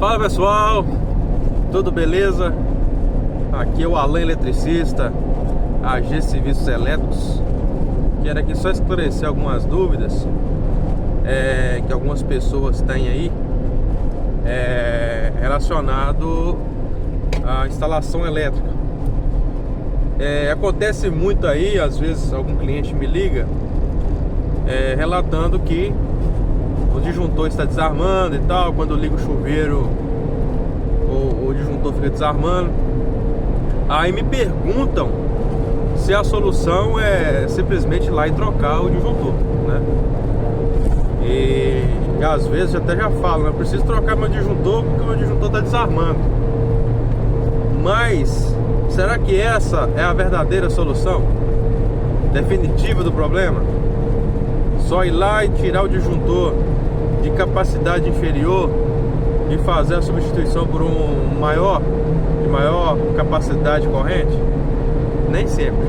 Fala pessoal, tudo beleza? Aqui é o Alan Eletricista, AG Serviços Elétricos. Quero aqui só esclarecer algumas dúvidas que algumas pessoas têm aí relacionado à instalação elétrica. Acontece muito aí, às vezes algum cliente me liga relatando que o disjuntor está desarmando e tal. Quando liga o chuveiro, o disjuntor fica desarmando. Aí me perguntam se a solução é simplesmente ir lá e trocar o disjuntor, né? E às vezes eu até já falo, né? Eu preciso trocar meu disjuntor porque o meu disjuntor está desarmando. Mas será que essa é a verdadeira solução definitiva do problema? Só ir lá e tirar o disjuntor de capacidade inferior e fazer a substituição por um maior capacidade corrente? Nem sempre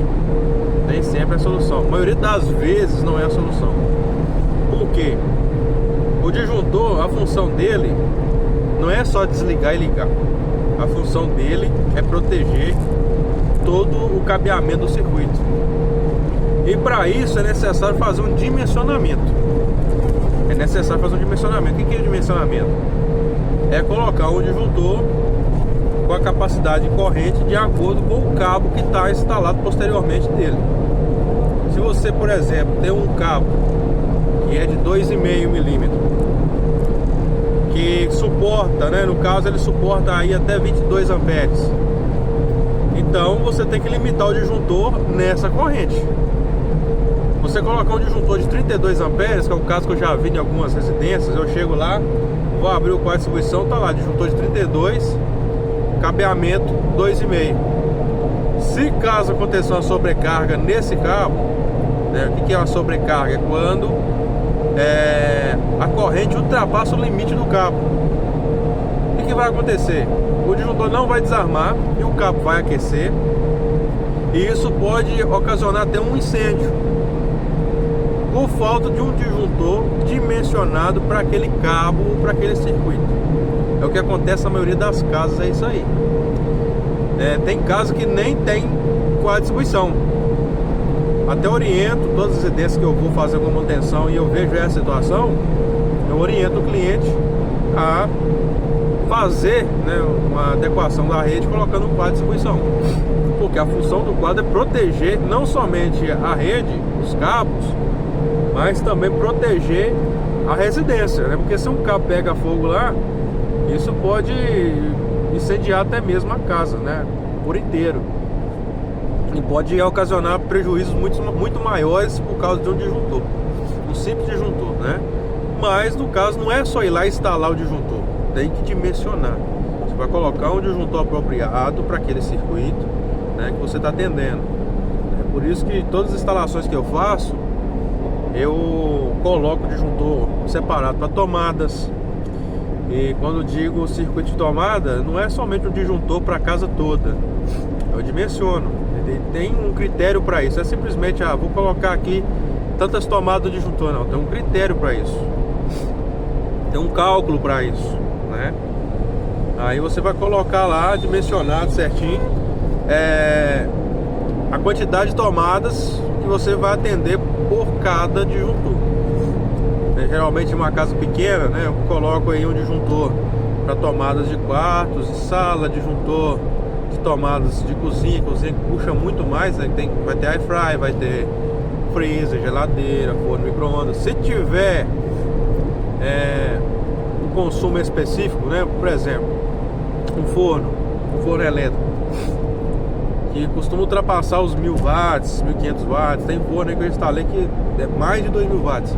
é a solução. A maioria das vezes não é a solução. Por quê? O disjuntor, a função dele não é só desligar e ligar. A função dele é proteger todo o cabeamento do circuito. E para isso é necessário fazer um dimensionamento. O que é dimensionamento? É colocar um disjuntor com a capacidade corrente de acordo com o cabo que está instalado posteriormente dele. Se você, por exemplo, tem um cabo que é de 2,5 milímetros, que suporta, né, no caso ele suporta aí até 22 amperes, então você tem que limitar o disjuntor nessa corrente. Você colocar um disjuntor de 32 amperes, que é o caso que eu já vi em algumas residências, eu chego lá, vou abrir o quadro de distribuição, tá lá, disjuntor de 32, cabeamento 2,5. Se caso aconteça uma sobrecarga nesse cabo, né, o que é uma sobrecarga? É quando a corrente ultrapassa o limite do cabo. O que vai acontecer? O disjuntor não vai desarmar e o cabo vai aquecer, e isso pode ocasionar até um incêndio por falta de um disjuntor dimensionado para aquele cabo, para aquele circuito. É o que acontece na maioria das casas, é isso aí. Tem casa que nem tem quadro de distribuição. Até oriento todas as residências que eu vou fazer alguma manutenção e eu vejo essa situação, eu oriento o cliente a fazer, né, uma adequação da rede colocando um quadro de distribuição, porque a função do quadro é proteger não somente a rede, os cabos, mas também proteger a residência, né? Porque se um cabo pega fogo lá, isso pode incendiar até mesmo a casa, né, por inteiro, e pode ocasionar prejuízos muito maiores por causa de um disjuntor, um simples disjuntor, né? Mas no caso não é só ir lá e instalar o disjuntor, tem que dimensionar. Você vai colocar um disjuntor apropriado para aquele circuito, né, que você está atendendo. É por isso que todas as instalações que eu faço, eu coloco o disjuntor separado para tomadas. E quando digo circuito de tomada, não é somente um disjuntor para a casa toda. Eu dimensiono. Ele tem um critério para isso. É simplesmente, vou colocar aqui tantas tomadas de disjuntor. Não, tem um critério para isso. Tem um cálculo para isso, né? Aí você vai colocar lá, dimensionado certinho, a quantidade de tomadas que você vai atender por cada disjuntor. Geralmente em uma casa pequena, né, eu coloco aí um disjuntor para tomadas de quartos, de sala, disjuntor de tomadas de cozinha que puxa muito mais, né? Vai ter air fry, vai ter freezer, geladeira, forno, micro-ondas. Se tiver um consumo específico, né, por exemplo, um forno elétrico que costuma ultrapassar os 1000 watts, 1500 watts. Tem forno aí que eu instalei que é mais de 2000 watts.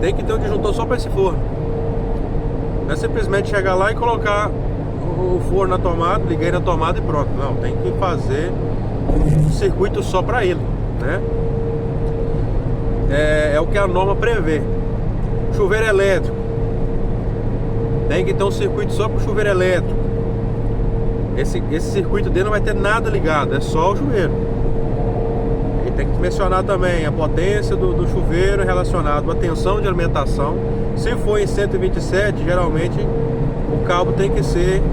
Tem que ter um disjuntor só para esse forno. Não é simplesmente chegar lá e colocar o forno na tomada, liguei na tomada e pronto. Não, tem que fazer um circuito só para ele, né? É o que a norma prevê. Chuveiro elétrico, tem que ter um circuito só para o chuveiro elétrico. Esse circuito dele não vai ter nada ligado, é só o chuveiro. E tem que mencionar também a potência do chuveiro relacionado à tensão de alimentação. Se for em 127, geralmente o cabo tem que ser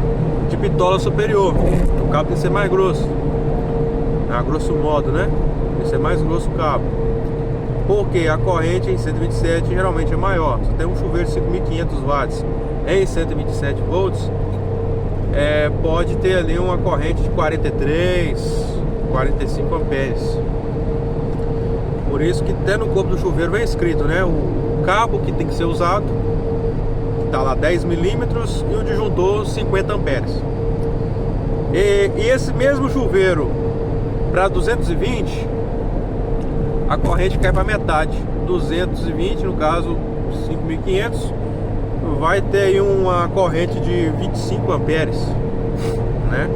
de bitola superior. O cabo tem que ser mais grosso, a grosso modo, né? Tem que ser mais grosso o cabo, porque a corrente em 127 geralmente é maior. Você tem um chuveiro de 5.500 watts em 127 volts, pode ter ali uma corrente de 43, 45 amperes. Por isso que até no corpo do chuveiro vem escrito, né, o cabo que tem que ser usado, que tá lá 10 milímetros, e o disjuntor 50 amperes. E esse mesmo chuveiro para 220, a corrente cai para metade. 220, no caso 5.500, vai ter aí uma corrente de 25 amperes, né?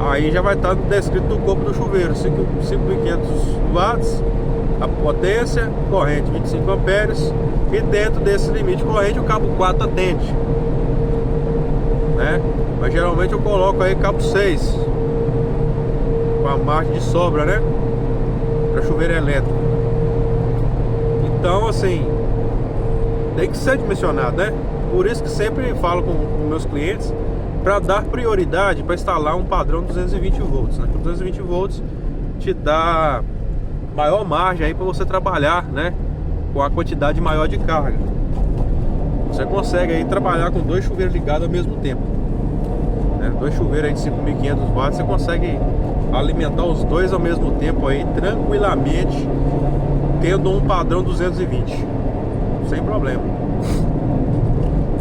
Aí já vai estar descrito no corpo do chuveiro, 5.500 watts, a potência, corrente 25 amperes, e dentro desse limite de corrente o cabo 4 atende, né? Mas geralmente eu coloco aí cabo 6, com a margem de sobra, né, para chuveiro elétrico. Então assim, tem que ser dimensionado, né? Por isso que sempre falo com meus clientes para dar prioridade para instalar um padrão 220 volts, né? 220 volts te dá maior margem aí para você trabalhar, né, com a quantidade maior de carga. Você consegue aí trabalhar com 2 chuveiros ligados ao mesmo tempo, né? 2 chuveiros aí de 5.500 watts, você consegue alimentar os 2 ao mesmo tempo aí tranquilamente, tendo um padrão 220, sem problema.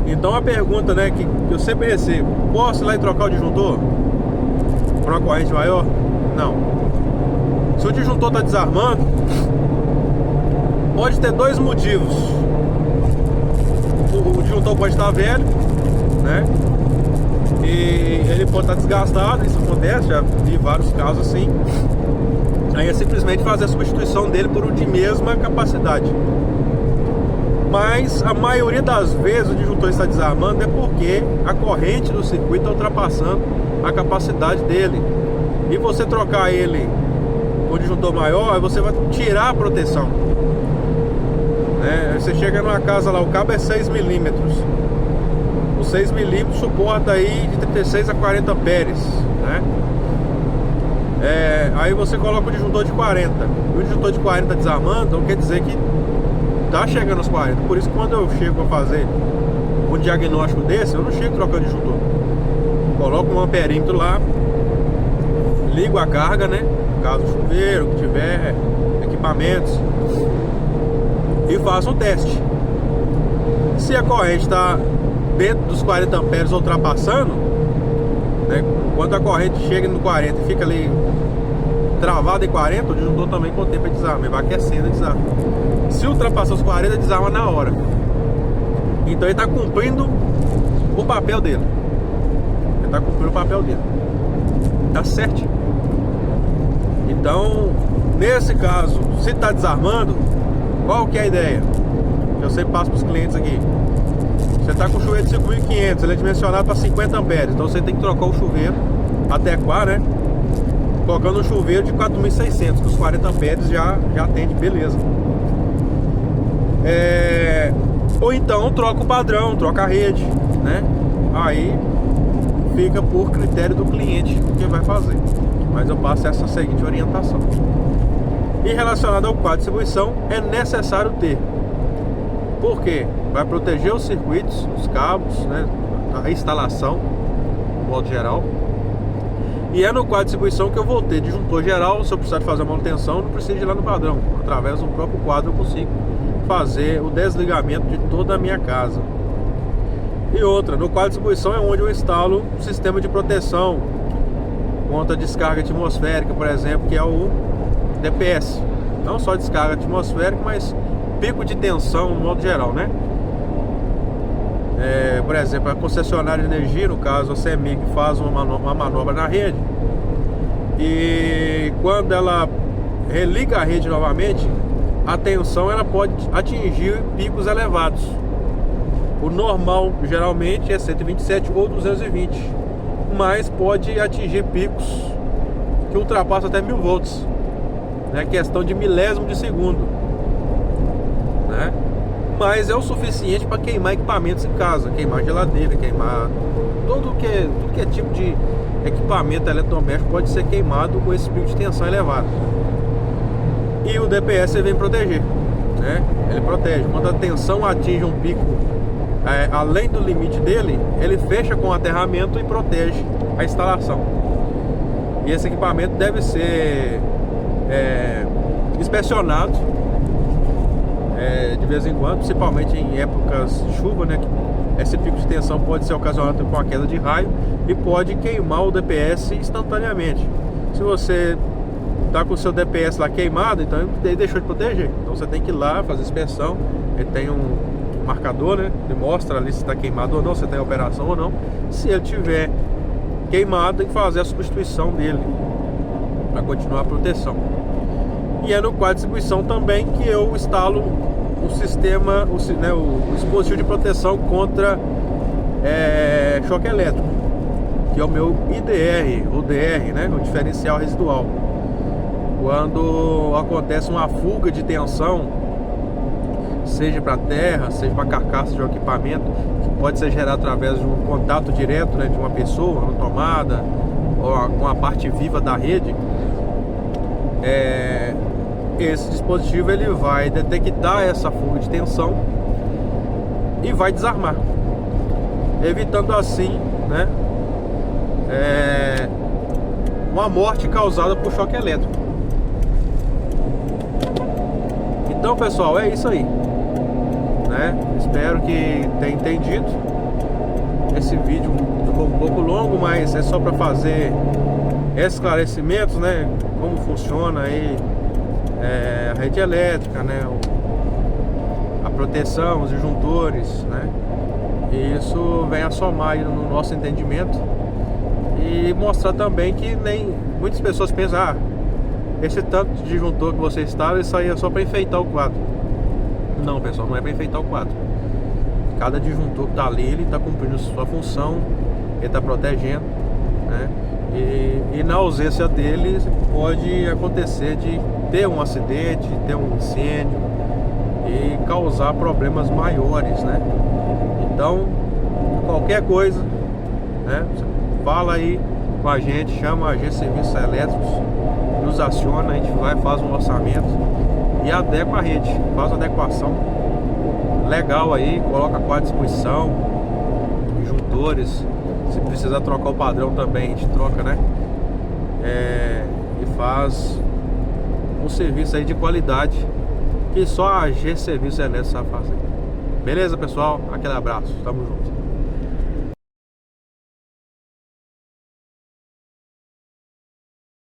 Então a pergunta, né, que eu sempre recebo: posso ir lá e trocar o disjuntor por uma corrente maior? Não. Se o disjuntor está desarmando, pode ter 2 motivos. O disjuntor pode estar velho, né, e ele pode estar desgastado. Isso acontece, já vi vários casos assim. Aí é simplesmente fazer a substituição dele por um de mesma capacidade. Mas a maioria das vezes o disjuntor está desarmando é porque a corrente do circuito está ultrapassando a capacidade dele. E você trocar ele com o disjuntor maior, aí você vai tirar a proteção, né? Você chega numa casa lá, o cabo é 6 milímetros. O 6 milímetros suporta aí de 36 a 40 amperes, né? Aí você coloca o disjuntor de 40. E o disjuntor de 40 desarmando, então quer dizer que tá chegando aos 40. Por isso que quando eu chego a fazer um diagnóstico desse, eu não chego trocando disjuntor. Coloco um amperímetro lá, ligo a carga, né, no caso do chuveiro, que tiver equipamentos, e faço um teste. Se a corrente está dentro dos 40 amperes ultrapassando, né, quando a corrente chega no 40 e fica ali travada em 40, o disjuntor também com o tempo desarma, ele vai aquecendo e desarma. Se ultrapassar os 40, desarma na hora. Então ele está cumprindo o papel dele. Ele está cumprindo o papel dele. Tá certo? Então, nesse caso, se está desarmando, qual que é a ideia? Eu sempre passo para os clientes aqui. Você está com o chuveiro de 5.500, ele é dimensionado para 50 amperes. Então você tem que trocar o chuveiro, adequar, né, colocando um chuveiro de 4.600, que os 40 amperes já atende, beleza. Ou então troca o padrão, troca a rede, né? Aí fica por critério do cliente o que vai fazer. Mas eu passo essa seguinte orientação. E relacionado ao quadro de distribuição, é necessário ter. Por quê? Vai proteger os circuitos, os cabos, né, a instalação, de modo geral. E é no quadro de distribuição que eu vou ter disjuntor geral. Se eu precisar de fazer a manutenção, não preciso ir lá no padrão. Através do próprio quadro eu consigo fazer o desligamento de toda a minha casa. E outra, no quadro de distribuição é onde eu instalo um sistema de proteção contra descarga atmosférica, por exemplo, que é o DPS. Não só descarga atmosférica, mas pico de tensão no modo geral, né? Por exemplo, a concessionária de energia, no caso a CEMIG, faz uma manobra na rede, e quando ela religa a rede novamente, a tensão ela pode atingir picos elevados. O normal geralmente é 127 ou 220, mas pode atingir picos que ultrapassam até 1000 volts, né? Questão de milésimo de segundo, né? mas é o suficiente para queimar equipamentos em casa, queimar geladeira, queimar tudo que é tipo de equipamento eletrodoméstico pode ser queimado com esse pico de tensão elevado. E o DPS vem proteger, né? Ele protege. Quando a tensão atinge um pico além do limite dele, ele fecha com o aterramento e protege a instalação. E esse equipamento deve ser inspecionado de vez em quando, principalmente em épocas de chuva, né? Esse pico de tensão pode ser ocasionado com a queda de raio e pode queimar o DPS instantaneamente. Se você tá com o seu DPS lá queimado, então ele deixou de proteger. Então você tem que ir lá fazer inspeção. Ele tem um marcador, né? Ele mostra ali se está queimado ou não, se tem operação ou não. Se ele tiver queimado, tem que fazer a substituição dele para continuar a proteção. E é no quadro de distribuição também que eu instalo o sistema, o dispositivo de proteção contra choque elétrico, que é o meu IDR, o DR, né? O diferencial residual. Quando acontece uma fuga de tensão, seja para terra, seja para carcaça de um equipamento, que pode ser gerado através de um contato direto, né, de uma pessoa, uma tomada, ou com a parte viva da rede, esse dispositivo ele vai detectar essa fuga de tensão e vai desarmar, evitando assim, né, uma morte causada por choque elétrico. Então, pessoal, é isso aí, né? Espero que tenha entendido. Esse vídeo ficou um pouco longo, mas é só para fazer esclarecimentos, né? Como funciona aí a rede elétrica, né? A proteção, os disjuntores, né? E isso vem a somar aí no nosso entendimento e mostrar também que nem muitas pessoas pensam, esse tanto de disjuntor que você instala, isso aí é só para enfeitar o quadro. Não, pessoal, não é para enfeitar o quadro. Cada disjuntor que está ali, ele está cumprindo sua função, ele está protegendo, né? E na ausência dele, pode acontecer de ter um acidente, ter um incêndio e causar problemas maiores, né? Então, qualquer coisa, né? Fala aí com a gente, chama a G Serviços Elétricos, nos aciona, a gente vai, faz um orçamento e adequa a rede, faz a adequação legal aí, coloca a quadra de distribuição, disjuntores, se precisar trocar o padrão também, a gente troca, né? E faz um serviço aí de qualidade que só a G Serviços Elétricos sabe fazer. Beleza, pessoal? Aquele abraço, tamo junto.